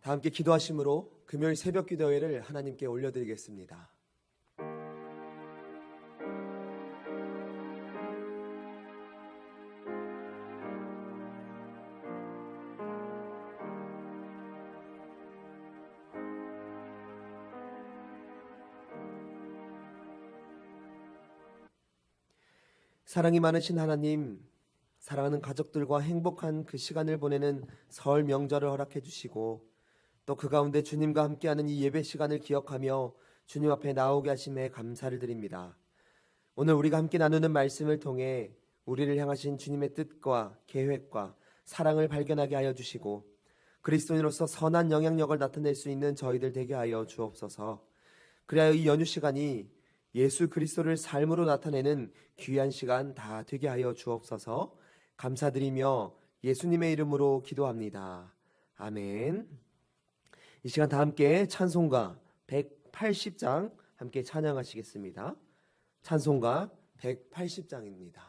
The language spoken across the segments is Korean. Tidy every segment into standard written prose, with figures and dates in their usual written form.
다 함께 기도하심으로 금요일 새벽 기도회를 하나님께 올려드리겠습니다. 사랑이 많으신 하나님, 사랑하는 가족들과 행복한 그 시간을 보내는 설 명절을 허락해 주시고 또 그 가운데 주님과 함께하는 이 예배 시간을 기억하며 주님 앞에 나오게 하심에 감사를 드립니다. 오늘 우리가 함께 나누는 말씀을 통해 우리를 향하신 주님의 뜻과 계획과 사랑을 발견하게 하여 주시고 그리스도인으로서 선한 영향력을 나타낼 수 있는 저희들 되게 하여 주옵소서. 그래야 이 연휴 시간이 예수 그리스도를 삶으로 나타내는 귀한 시간 다 되게 하여 주옵소서. 감사드리며 예수님의 이름으로 기도합니다. 아멘. 이 시간 다 함께 찬송가 180장 함께 찬양하시겠습니다. 찬송가 180장입니다.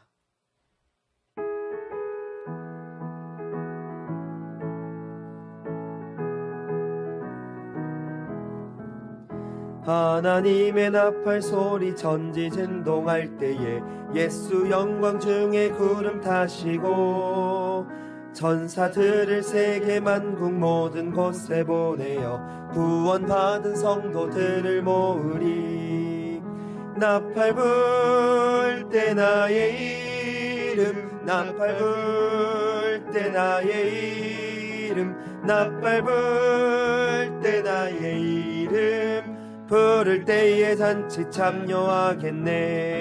하나님의 나팔 소리 전지진동할 때에 예수 영광 중에 구름 타시고 전사들을 세계 만국 모든 곳에 보내어 구원받은 성도들을 모으리. 나팔 불 때 나의 이름, 나팔 불 때 나의 이름, 나팔 불 때 나의 이름, 부를 때에 잔치 참여하겠네.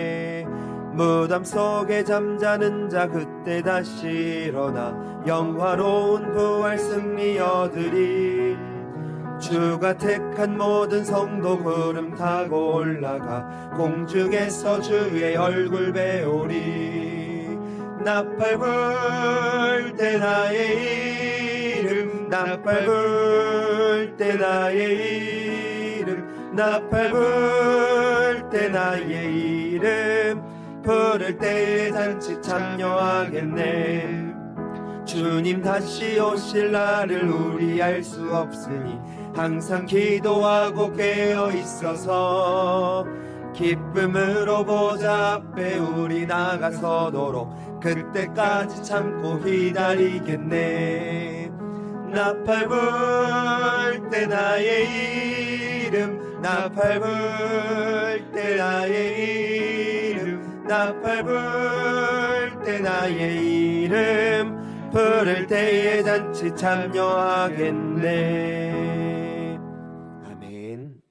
무덤 속에 잠자는 자 그때 다시 일어나 영화로운 부활 승리 얻으리. 주가 택한 모든 성도 구름 타고 올라가 공중에서 주의 얼굴 배우리. 나팔 불 때 나의 이름, 나팔 불 때 나의 이름, 나팔 불 때 나의 이름, 부를 때에 잔치 참여하겠네. 주님 다시 오실 날을 우리 알 수 없으니 항상 기도하고 깨어 있어서 기쁨으로 보좌 앞에 우리 나가서도록 그때까지 참고 기다리겠네. 나팔 불 때 나의 이름, 나팔 불 때 나의 이름, 나팔 불 때 나의 이름, 부를 때에 잔치 참여하겠네. 아멘.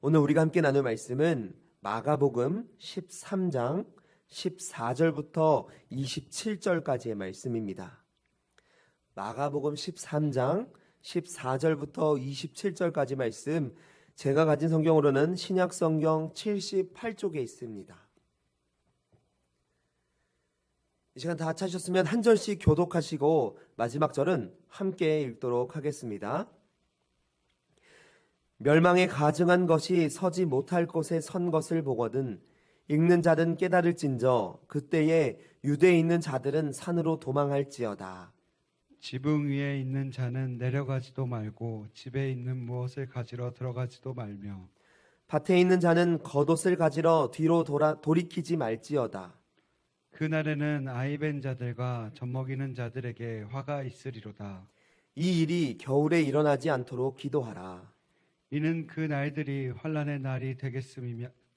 오늘 우리가 함께 나눌 말씀은 마가복음 13장 14절부터 27절까지의 말씀입니다. 마가복음 13장 14절부터 27절까지 말씀, 제가 가진 성경으로는 신약성경 78쪽에 있습니다. 이 시간 다 찾으셨으면 한 절씩 교독하시고 마지막 절은 함께 읽도록 하겠습니다. 멸망에 가증한 것이 서지 못할 곳에 선 것을 보거든 읽는 자든 깨달을진저 그때에 유대에 있는 자들은 산으로 도망할지어다. 지붕 위에 있는 자는 내려가지도 말고 집에 있는 무엇을 가지러 들어가지도 말며 밭에 있는 자는 겉옷을 가지러 뒤로 돌이키지 말지어다. 그날에는 아이벤 자들과 젖먹이는 자들에게 화가 있으리로다. 이 일이 겨울에 일어나지 않도록 기도하라. 이는 그 날들이 환난의 날이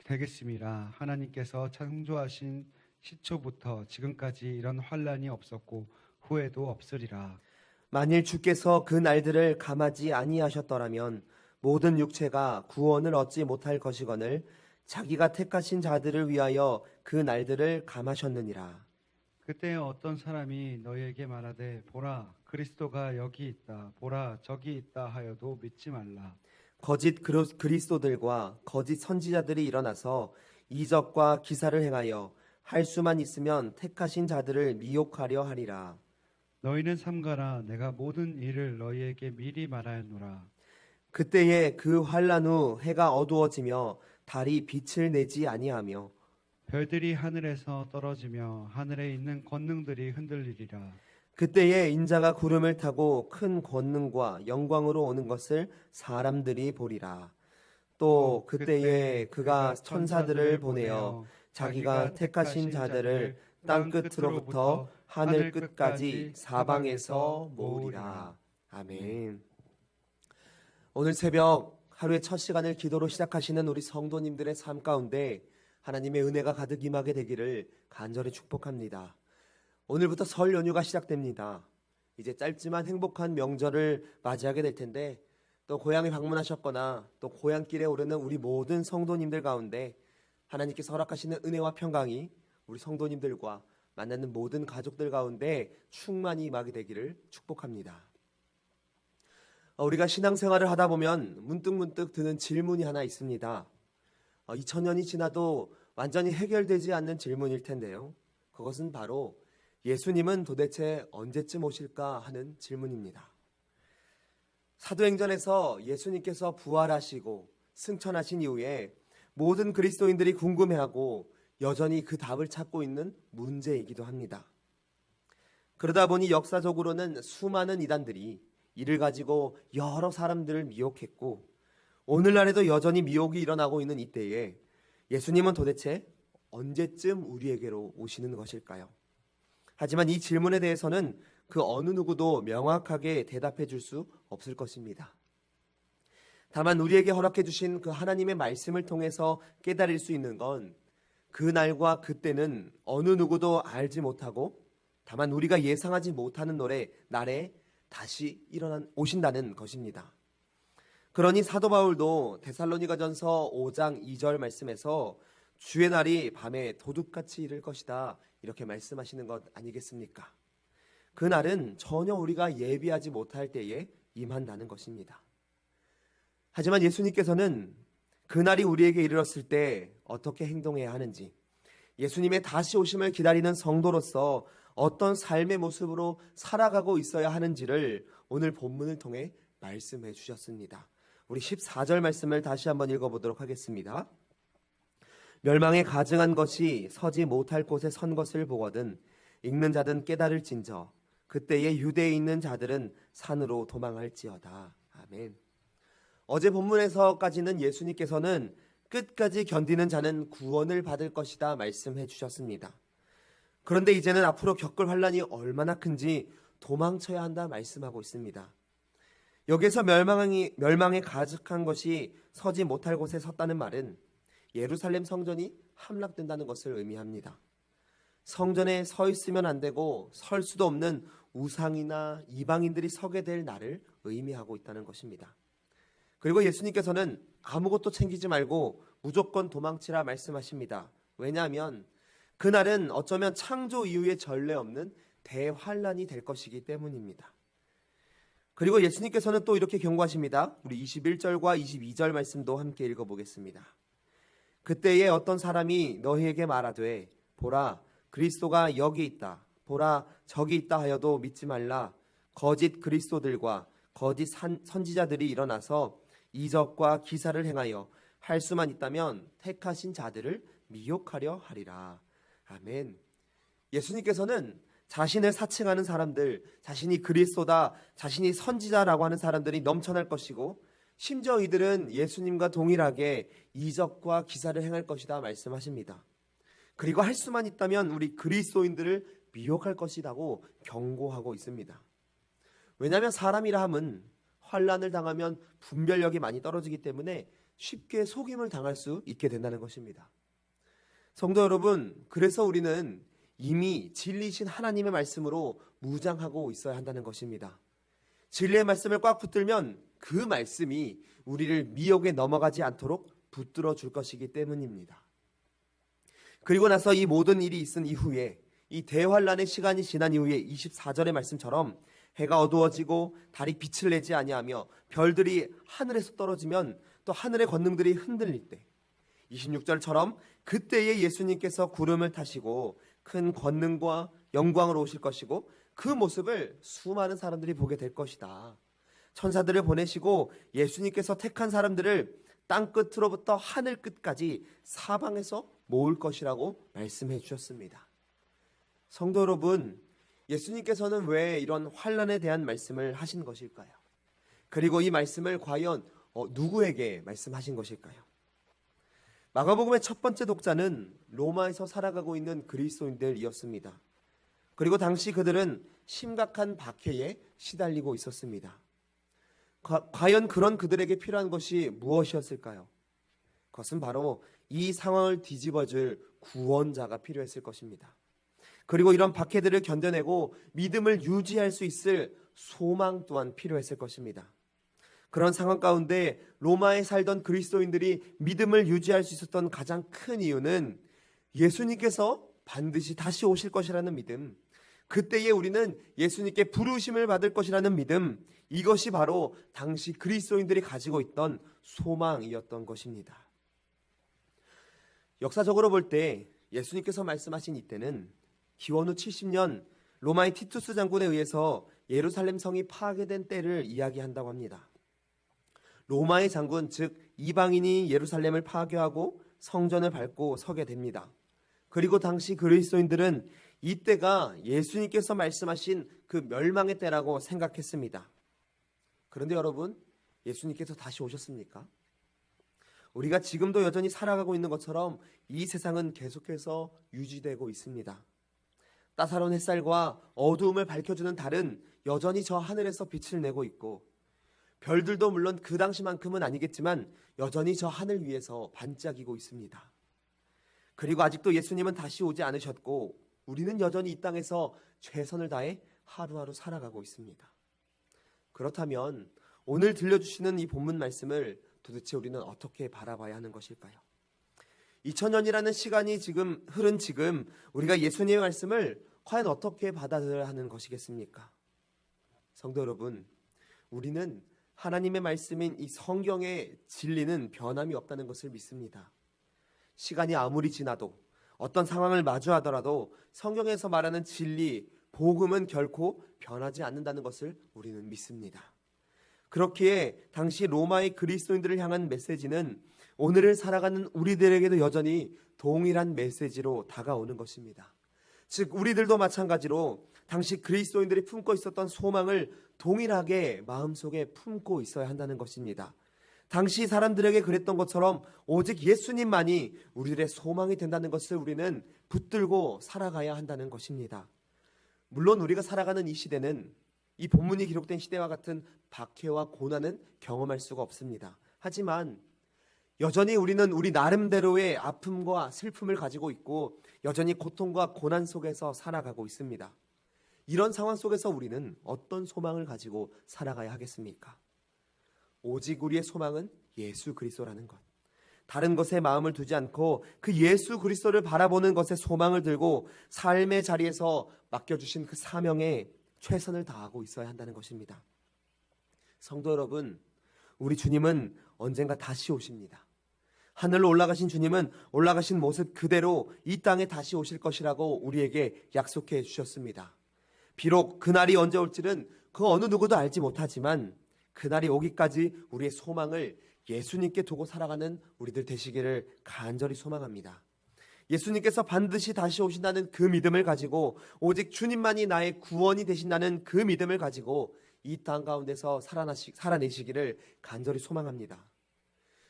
되겠음이라. 하나님께서 창조하신 시초부터 지금까지 이런 환난이 없었고 후에도 없으리라. 만일 주께서 그 날들을 감하지 아니하셨더라면 모든 육체가 구원을 얻지 못할 것이거늘 자기가 택하신 자들을 위하여 그 날들을 감하셨느니라. 그때 어떤 사람이 너희에게 말하되 보라 그리스도가 여기 있다, 보라 저기 있다 하여도 믿지 말라. 거짓 그리스도들과 거짓 선지자들이 일어나서 이적과 기사를 행하여 할 수만 있으면 택하신 자들을 미혹하려 하리라. 너희는 삼가라. 내가 모든 일을 너희에게 미리 말하였노라. 그때에 그 환난 후 해가 어두워지며 달이 빛을 내지 아니하며 별들이 하늘에서 떨어지며 하늘에 있는 권능들이 흔들리리라. 그때에 인자가 구름을 타고 큰 권능과 영광으로 오는 것을 사람들이 보리라. 또 그때에 그가 천사들을 보내어 자기가 택하신 자들을 땅 끝으로부터 하늘 끝까지 사방에서 모으리라. 아멘. 오늘 새벽 하루의 첫 시간을 기도로 시작하시는 우리 성도님들의 삶 가운데 하나님의 은혜가 가득 임하게 되기를 간절히 축복합니다. 오늘부터 설 연휴가 시작됩니다. 이제 짧지만 행복한 명절을 맞이하게 될 텐데, 또 고향에 방문하셨거나 또 고향길에 오르는 우리 모든 성도님들 가운데 하나님께서 허락하시는 은혜와 평강이 우리 성도님들과 만나는 모든 가족들 가운데 충만히 임하게 되기를 축복합니다. 우리가 신앙생활을 하다 보면 문득문득 드는 질문이 하나 있습니다. 2000년이 지나도 완전히 해결되지 않는 질문일 텐데요. 그것은 바로 예수님은 도대체 언제쯤 오실까 하는 질문입니다. 사도행전에서 예수님께서 부활하시고 승천하신 이후에 모든 그리스도인들이 궁금해하고 여전히 그 답을 찾고 있는 문제이기도 합니다. 그러다 보니 역사적으로는 수많은 이단들이 이를 가지고 여러 사람들을 미혹했고, 오늘날에도 여전히 미혹이 일어나고 있는 이때에 예수님은 도대체 언제쯤 우리에게로 오시는 것일까요? 하지만 이 질문에 대해서는 그 어느 누구도 명확하게 대답해 줄 수 없을 것입니다. 다만 우리에게 허락해 주신 그 하나님의 말씀을 통해서 깨달을 수 있는 건 그 날과 그때는 어느 누구도 알지 못하고, 다만 우리가 예상하지 못하는 날에 다시 오신다는 것입니다. 그러니 사도 바울도 데살로니가전서 5장 2절 말씀에서 주의 날이 밤에 도둑같이 이를 것이다, 이렇게 말씀하시는 것 아니겠습니까? 그 날은 전혀 우리가 예비하지 못할 때에 임한다는 것입니다. 하지만 예수님께서는 그 날이 우리에게 이르렀을 때 어떻게 행동해야 하는지, 예수님의 다시 오심을 기다리는 성도로서 어떤 삶의 모습으로 살아가고 있어야 하는지를 오늘 본문을 통해 말씀해 주셨습니다. 우리 14절 말씀을 다시 한번 읽어보도록 하겠습니다. 멸망에 가증한 것이 서지 못할 곳에 선 것을 보거든 읽는 자든 깨달을진저 그때에 유대에 있는 자들은 산으로 도망할지어다. 아멘. 어제 본문에서까지는 예수님께서는 끝까지 견디는 자는 구원을 받을 것이다 말씀해 주셨습니다. 그런데 이제는 앞으로 겪을 환란이 얼마나 큰지 도망쳐야 한다 말씀하고 있습니다. 여기서 멸망에 가득한 것이 서지 못할 곳에 섰다는 말은 예루살렘 성전이 함락된다는 것을 의미합니다. 성전에 서 있으면 안 되고 설 수도 없는 우상이나 이방인들이 서게 될 날을 의미하고 있다는 것입니다. 그리고 예수님께서는 아무것도 챙기지 말고 무조건 도망치라 말씀하십니다. 왜냐하면 그날은 어쩌면 창조 이후에 전례 없는 대환란이 될 것이기 때문입니다. 그리고 예수님께서는 또 이렇게 경고하십니다. 우리 21절과 22절 말씀도 함께 읽어보겠습니다. 그때에 어떤 사람이 너희에게 말하되 보라 그리스도가 여기 있다, 보라 저기 있다 하여도 믿지 말라. 거짓 그리스도들과 거짓 선지자들이 일어나서 이적과 기사를 행하여 할 수만 있다면 택하신 자들을 미혹하려 하리라. 아멘. 예수님께서는 자신을 사칭하는 사람들, 자신이 그리스도다, 자신이 선지자라고 하는 사람들이 넘쳐날 것이고, 심지어 이들은 예수님과 동일하게 이적과 기사를 행할 것이다 말씀하십니다. 그리고 할 수만 있다면 우리 그리스도인들을 미혹할 것이라고 경고하고 있습니다. 왜냐하면 사람이라 함은 환난을 당하면 분별력이 많이 떨어지기 때문에 쉽게 속임을 당할 수 있게 된다는 것입니다. 성도 여러분, 그래서 우리는 이미 진리이신 하나님의 말씀으로 무장하고 있어야 한다는 것입니다. 진리의 말씀을 꽉 붙들면 그 말씀이 우리를 미혹에 넘어가지 않도록 붙들어 줄 것이기 때문입니다. 그리고 나서 이 모든 일이 있은 이후에, 이 대환란의 시간이 지난 이후에 24절의 말씀처럼 해가 어두워지고 달이 빛을 내지 아니하며 별들이 하늘에서 떨어지면 또 하늘의 권능들이 흔들릴 때, 26절처럼 그때에 예수님께서 구름을 타시고 큰 권능과 영광으로 오실 것이고 그 모습을 수많은 사람들이 보게 될 것이다. 천사들을 보내시고 예수님께서 택한 사람들을 땅 끝으로부터 하늘 끝까지 사방에서 모을 것이라고 말씀해 주셨습니다. 성도 여러분, 예수님께서는 왜 이런 환난에 대한 말씀을 하신 것일까요? 그리고 이 말씀을 과연 누구에게 말씀하신 것일까요? 마가복음의 첫 번째 독자는 로마에서 살아가고 있는 그리스도인들이었습니다. 그리고 당시 그들은 심각한 박해에 시달리고 있었습니다. 과연 그런 그들에게 필요한 것이 무엇이었을까요? 그것은 바로 이 상황을 뒤집어줄 구원자가 필요했을 것입니다. 그리고 이런 박해들을 견뎌내고 믿음을 유지할 수 있을 소망 또한 필요했을 것입니다. 그런 상황 가운데 로마에 살던 그리스도인들이 믿음을 유지할 수 있었던 가장 큰 이유는 예수님께서 반드시 다시 오실 것이라는 믿음, 그때에 우리는 예수님께 부르심을 받을 것이라는 믿음, 이것이 바로 당시 그리스도인들이 가지고 있던 소망이었던 것입니다. 역사적으로 볼 때 예수님께서 말씀하신 이때는 기원 후 70년 로마의 티투스 장군에 의해서 예루살렘 성이 파괴된 때를 이야기한다고 합니다. 로마의 장군, 즉 이방인이 예루살렘을 파괴하고 성전을 밟고 서게 됩니다. 그리고 당시 그리스도인들은 이때가 예수님께서 말씀하신 그 멸망의 때라고 생각했습니다. 그런데 여러분, 예수님께서 다시 오셨습니까? 우리가 지금도 여전히 살아가고 있는 것처럼 이 세상은 계속해서 유지되고 있습니다. 따사로운 햇살과 어두움을 밝혀주는 달은 여전히 저 하늘에서 빛을 내고 있고, 별들도 물론 그 당시만큼은 아니겠지만 여전히 저 하늘 위에서 반짝이고 있습니다. 그리고 아직도 예수님은 다시 오지 않으셨고 우리는 여전히 이 땅에서 최선을 다해 하루하루 살아가고 있습니다. 그렇다면 오늘 들려주시는 이 본문 말씀을 도대체 우리는 어떻게 바라봐야 하는 것일까요? 2000년이라는 시간이 흐른 지금 우리가 예수님의 말씀을 과연 어떻게 받아들여야 하는 것이겠습니까? 성도 여러분, 우리는 하나님의 말씀인 이 성경의 진리는 변함이 없다는 것을 믿습니다. 시간이 아무리 지나도 어떤 상황을 마주하더라도 성경에서 말하는 진리, 복음은 결코 변하지 않는다는 것을 우리는 믿습니다. 그렇기에 당시 로마의 그리스도인들을 향한 메시지는 오늘을 살아가는 우리들에게도 여전히 동일한 메시지로 다가오는 것입니다. 즉 우리들도 마찬가지로 당시 그리스도인들이 품고 있었던 소망을 동일하게 마음속에 품고 있어야 한다는 것입니다. 당시 사람들에게 그랬던 것처럼 오직 예수님만이 우리들의 소망이 된다는 것을 우리는 붙들고 살아가야 한다는 것입니다. 물론 우리가 살아가는 이 시대는 이 본문이 기록된 시대와 같은 박해와 고난은 경험할 수가 없습니다. 하지만 여전히 우리는 우리 나름대로의 아픔과 슬픔을 가지고 있고 여전히 고통과 고난 속에서 살아가고 있습니다. 이런 상황 속에서 우리는 어떤 소망을 가지고 살아가야 하겠습니까? 오직 우리의 소망은 예수 그리스도라는 것. 다른 것에 마음을 두지 않고 그 예수 그리스도를 바라보는 것에 소망을 들고 삶의 자리에서 맡겨주신 그 사명에 최선을 다하고 있어야 한다는 것입니다. 성도 여러분, 우리 주님은 언젠가 다시 오십니다. 하늘로 올라가신 주님은 올라가신 모습 그대로 이 땅에 다시 오실 것이라고 우리에게 약속해 주셨습니다. 비록 그날이 언제 올지는 그 어느 누구도 알지 못하지만 그날이 오기까지 우리의 소망을 예수님께 두고 살아가는 우리들 되시기를 간절히 소망합니다. 예수님께서 반드시 다시 오신다는 그 믿음을 가지고 오직 주님만이 나의 구원이 되신다는 그 믿음을 가지고 이 땅 가운데서 살아내시기를 간절히 소망합니다.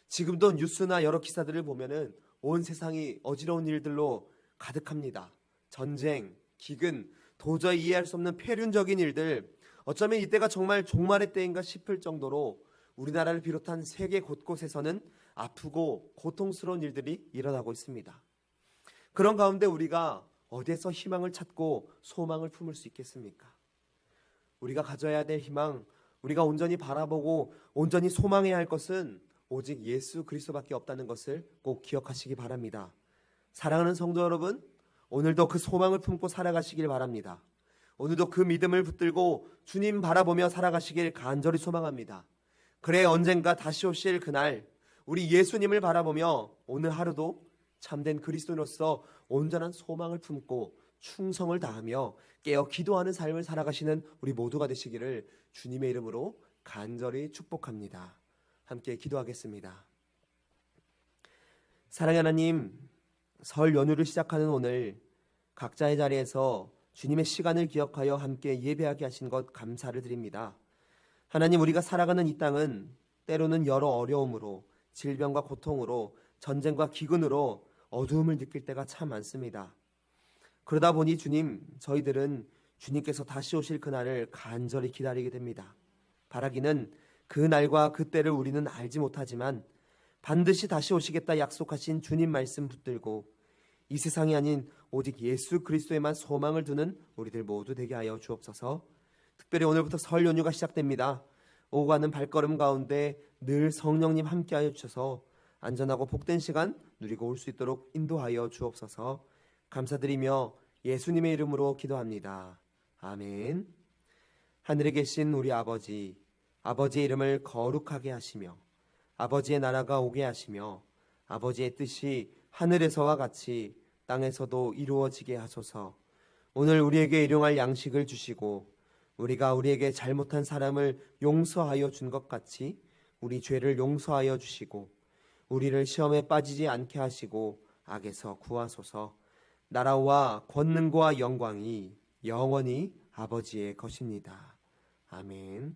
지금도 뉴스나 여러 기사들을 보면은 온 세상이 어지러운 일들로 가득합니다. 전쟁, 기근, 도저히 이해할 수 없는 폐륜적인 일들, 어쩌면 이때가 정말 종말의 때인가 싶을 정도로 우리나라를 비롯한 세계 곳곳에서는 아프고 고통스러운 일들이 일어나고 있습니다. 그런 가운데 우리가 어디에서 희망을 찾고 소망을 품을 수 있겠습니까? 우리가 가져야 될 희망, 우리가 온전히 바라보고 온전히 소망해야 할 것은 오직 예수 그리스도밖에 없다는 것을 꼭 기억하시기 바랍니다. 사랑하는 성도 여러분, 오늘도 그 소망을 품고 살아가시길 바랍니다. 오늘도 그 믿음을 붙들고 주님 바라보며 살아가시길 간절히 소망합니다. 그래 언젠가 다시 오실 그날 우리 예수님을 바라보며 오늘 하루도 참된 그리스도인으로서 온전한 소망을 품고 충성을 다하며 깨어 기도하는 삶을 살아가시는 우리 모두가 되시기를 주님의 이름으로 간절히 축복합니다. 함께 기도하겠습니다. 사랑의 하나님, 설 연휴를 시작하는 오늘 각자의 자리에서 주님의 시간을 기억하여 함께 예배하게 하신 것 감사를 드립니다. 하나님, 우리가 살아가는 이 땅은 때로는 여러 어려움으로, 질병과 고통으로, 전쟁과 기근으로 어두움을 느낄 때가 참 많습니다. 그러다 보니 주님, 저희들은 주님께서 다시 오실 그날을 간절히 기다리게 됩니다. 바라기는 그 날과 그 때를 우리는 알지 못하지만 반드시 다시 오시겠다 약속하신 주님 말씀 붙들고 이 세상이 아닌 오직 예수 그리스도에만 소망을 두는 우리들 모두 되게 하여 주옵소서. 특별히 오늘부터 설 연휴가 시작됩니다. 오고 가는 발걸음 가운데 늘 성령님 함께하여 주셔서 안전하고 복된 시간 누리고 올 수 있도록 인도하여 주옵소서. 감사드리며 예수님의 이름으로 기도합니다. 아멘. 하늘에 계신 우리 아버지, 아버지의 이름을 거룩하게 하시며 아버지의 나라가 오게 하시며 아버지의 뜻이 하늘에서와 같이 땅에서도 이루어지게 하소서. 오늘 우리에게 일용할 양식을 주시고 우리가 우리에게 잘못한 사람을 용서하여 준 것 같이 우리 죄를 용서하여 주시고 우리를 시험에 빠지지 않게 하시고 악에서 구하소서. 나라와 권능과 영광이 영원히 아버지의 것입니다. 아멘.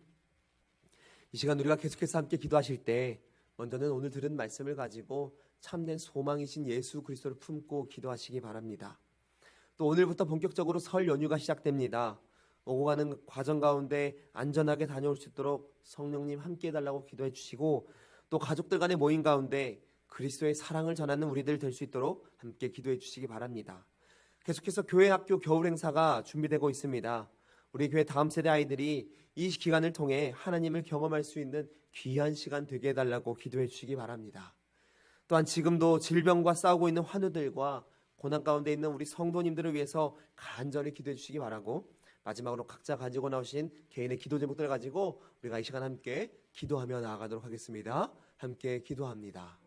이 시간 우리가 계속해서 함께 기도하실 때 먼저는 오늘 들은 말씀을 가지고 참된 소망이신 예수 그리스도를 품고 기도하시기 바랍니다. 또 오늘부터 본격적으로 설 연휴가 시작됩니다. 오고 가는 과정 가운데 안전하게 다녀올 수 있도록 성령님 함께 해달라고 기도해 주시고 또 가족들 간의 모임 가운데 그리스도의 사랑을 전하는 우리들 될 수 있도록 함께 기도해 주시기 바랍니다. 계속해서 교회 학교 겨울 행사가 준비되고 있습니다. 우리 교회 다음 세대 아이들이 이 기간을 통해 하나님을 경험할 수 있는 귀한 시간 되게 해달라고 기도해 주시기 바랍니다. 또한 지금도 질병과 싸우고 있는 환우들과 고난 가운데 있는 우리 성도님들을 위해서 간절히 기도해 주시기 바라고 마지막으로 각자 가지고 나오신 개인의 기도 제목들을 가지고 우리가 이 시간 함께 기도하며 나아가도록 하겠습니다. 함께 기도합니다.